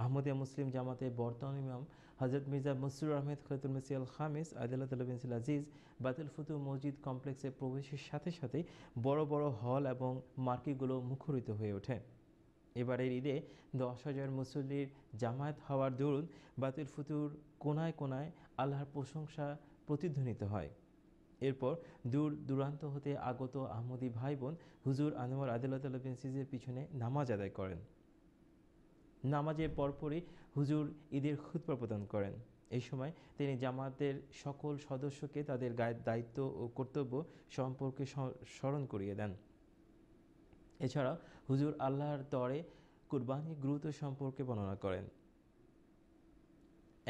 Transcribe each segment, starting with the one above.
আহমদিয়া মুসলিম জামাতের বর্তমান ইমাম হযরত মির্জা মসরুর আহমেদ খলিফাতুল মসিহ আল খামিস আদিল্লাহ বিন আজিজ বাতিল ফুতু মসজিদ কমপ্লেক্সে প্রবেশের সাথে সাথেই বড় বড় হল এবং মার্কেটগুলো মুখরিত হয়ে ওঠে। এবারের ঈদে 10,000 মুসল্লির জামায়াত হওয়ার দরুন বাতিল ফুতুর কোনায় কোনায় আল্লাহর প্রশংসা প্রতিধ্বনিত হয়। এরপর দূর দূরান্ত হতে আগত আহমদি ভাই বোন হুজুর আনোয়ার আদিল্লাহ বিন আজিজের পিছনে নামাজ আদায় করেন। নামাজের পরপরই হুজুর ঈদের খুতবা প্রদান করেন। এই সময় তিনি জামাতের সকল সদস্যকে তাদের দায়িত্ব ও কর্তব্য সম্পর্কে স্মরণ করিয়ে দেন। এছাড়া হুজুর আল্লাহর তরে কুরবানির গুরুত্ব সম্পর্কে বর্ণনা করেন।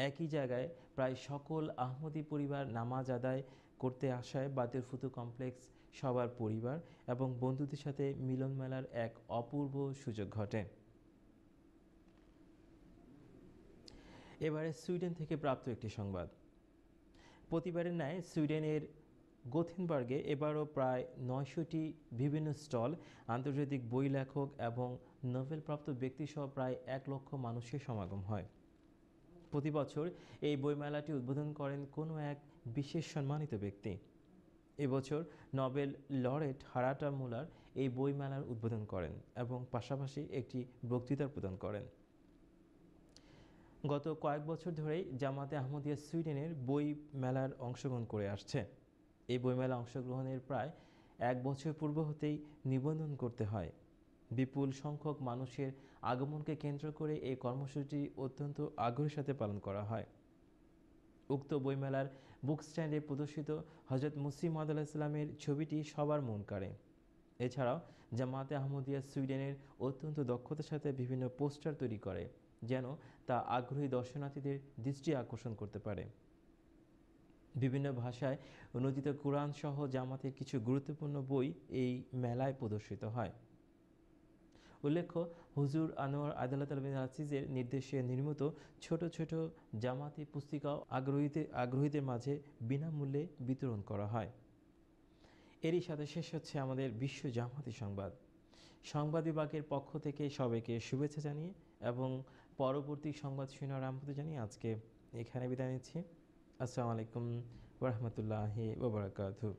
একই জায়গায় প্রায় সকল আহমদি পরিবার নামাজ আদায় করতে আসায় বাতিল ফুতু কমপ্লেক্স সবার পরিবার এবং বন্ধুদের সাথে মিলন মেলার এক অপূর্ব সুযোগ ঘটে। এবারে সুইডেন থেকে প্রাপ্ত একটি সংবাদ। প্রতিবারের ন্যায় সুইডেনের গোথেনবার্গে এবারও প্রায় 900টি বিভিন্ন স্টল, আন্তর্জাতিক বই লেখক এবং নোবেলপ্রাপ্ত ব্যক্তিসহ প্রায় 1 লক্ষ মানুষের সমাগম হয়। প্রতি বছর এই বইমেলাটি উদ্বোধন করেন কোনো এক বিশেষ সম্মানিত ব্যক্তি। এবছর নোবেল লরেট হারাটা মুলার এই বইমেলার উদ্বোধন করেন এবং পাশাপাশি একটি বক্তৃতা প্রদান করেন। গত কয়েক বছর ধরেই জামাতে আহমদিয়া সুইডেনের বই মেলার অংশগ্রহণ করে আসছে। এই বইমেলা অংশগ্রহণের প্রায় 1 বছর পূর্ব হতেই নিবন্ধন করতে হয়। বিপুল সংখ্যক মানুষের আগমনকে কেন্দ্র করে এই কর্মসূচিটি অত্যন্ত আগ্রহের সাথে পালন করা হয়। উক্ত বইমেলার বুক স্ট্যান্ডে প্রদর্শিত হযরত মুসলিম মাউদ আলাইহিস সালামের ছবিটি সবার মন কাড়ে। এছাড়াও জামাতে আহমদিয়া সুইডেনের অত্যন্ত দক্ষতার সাথে বিভিন্ন পোস্টার তৈরি করে যেন তা আগ্রহী দর্শনার্থীদের দৃষ্টি আকর্ষণ করতে পারে। বিভিন্ন ভাষায় অনুদিত কোরআন সহ জামাতের কিছু গুরুত্বপূর্ণ বই এই মেলায় প্রদর্শিত হয়। উল্লেখ্য, হুজুর আনোয়ার আদিল্লাহ বিন আজিজের নির্দেশে নির্মিত ছোট ছোট জামাতি পুস্তিকা আগ্রহীদের মাঝে বিনামূল্যে বিতরণ করা হয়। এরই সাথে শেষ হচ্ছে আমাদের বিশ্ব জামাতি সংবাদ। সংবাদ বিভাগের পক্ষ থেকে সবাইকে শুভেচ্ছা জানিয়ে এবং পরবর্তী সংবাদ শোনার আমন্ত্রণ জানিয়ে আজকে এখানে বিদায় নিচ্ছি। আসসালামু আলাইকুম ওয়া রাহমাতুল্লাহি ওয়া বারাকাতুহু।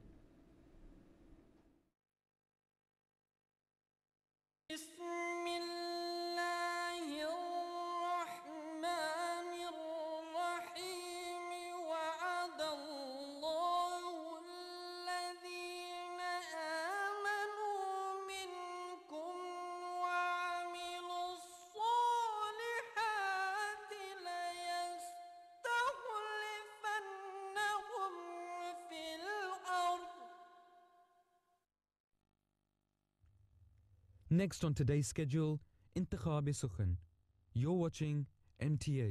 Next on today's schedule, Intikhab Sukhan. You're watching MTA.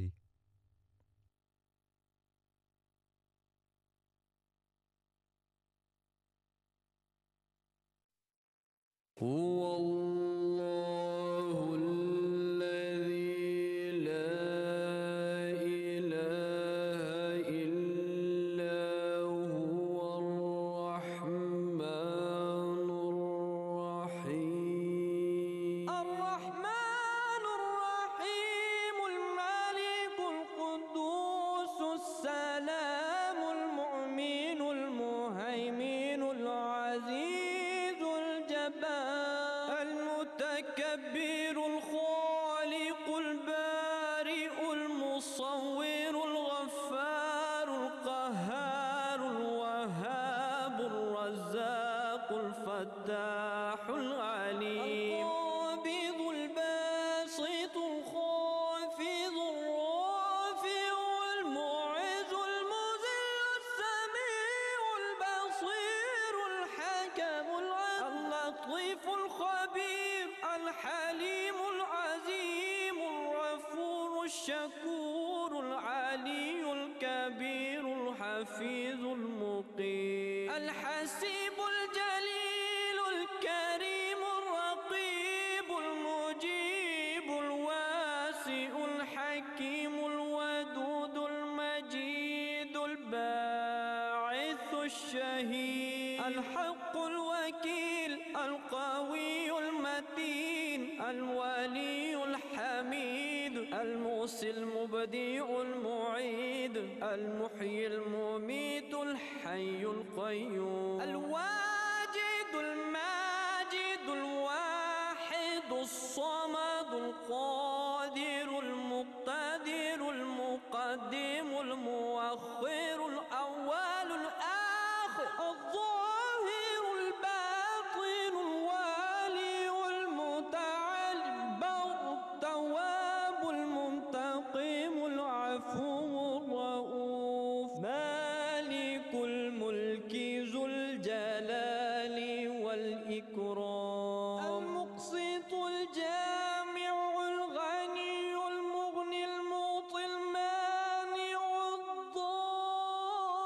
الحق الوكيل القوي المتين الولي الحميد المحصي المبدئ المعيد المحيي المميت الحي القيوم الواجد الماجد الواحد الصمد القادر المقتدر المقدم المؤخر الأول الآخر الظاهر الباطن الوالي المتعالي البر التواب المنتقم العفو الرؤوف مالك الملك ذو الجلال والإكرام المقسط الجامع الغني المغني المعطي المانع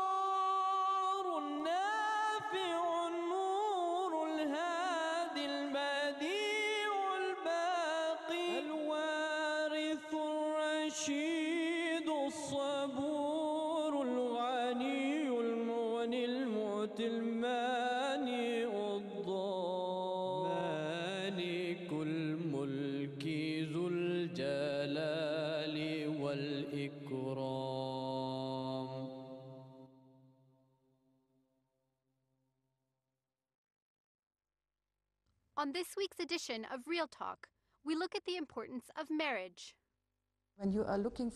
الضار النافع النور الهادي البديع الباقي الوارث الرشيد الصبور الغني المغني المعطي المانع الضار مالك الملك ذو الجلال والإكرام. On this week's edition of Real Talk, we look at the importance of marriage. When you are looking